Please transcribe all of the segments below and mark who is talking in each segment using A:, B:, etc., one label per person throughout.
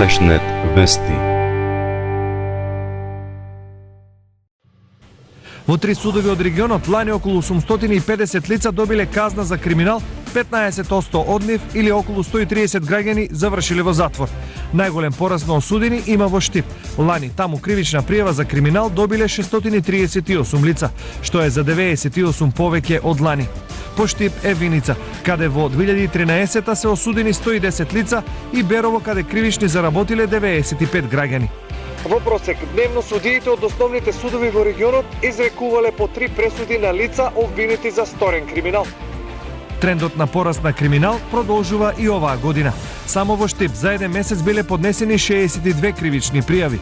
A: Алешнет вести.
B: Во 3 судови од регионот лани околу 850 лица добиле казна за криминал, 15% од нив или околу 130 граѓани завршиле во затвор. Најголем пораст на осудени има во Штип. Лани таму кривична пријава за криминал добиле 638 лица, што е за 98 повеќе од лани. По Штип е Виница, каде во 2013 се осудени 110 лица, и Берово, каде кривични заработиле 95 граѓани.
C: Во просек дневно судиите од основните судови во регионот изрекувале по 3 пресуди на лица обвинети за сторен криминал.
B: Трендот на пораст на криминал продолжува и оваа година. Само во Штип за еден месец биле поднесени 62 кривични пријави.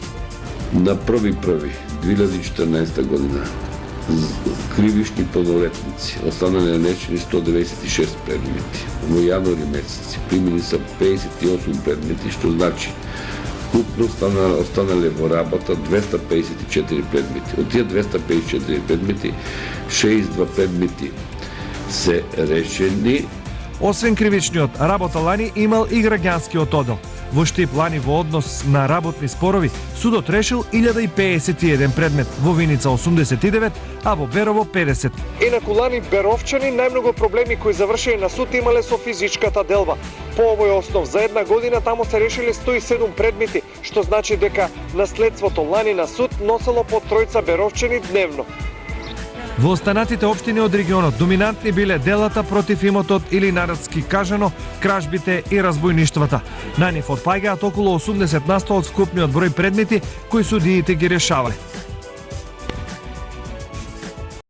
D: На 1.1.2014 година кривични полнолетници останале нанесени 196 предмети. Во јануари месец примени се 58 предмети, што значи купно останале во работа 254 предмети. Од тие 254 предмети, 62 предмети се решени.
B: Освен кривичниот, работа лани имал и граѓанскиот оддел. Во Штип лани во однос на работни спорови судот решил 1051 предмет, во Виница 89, а во Берово 50.
C: Инаку лани беровчани најмногу проблеми кои завршиле на суд имале со физичката делба. По овој основ за една година таму се решиле 107 предмети, што значи дека наследството лани на суд носело по 3 беровчани дневно.
B: Во останатите општини од регионот доминантни биле делата против имотот или народски кажано, кражбите и разбојништвата. На нив отпаѓаат околу 80% од вкупниот број предмети кои судиите ги решавале.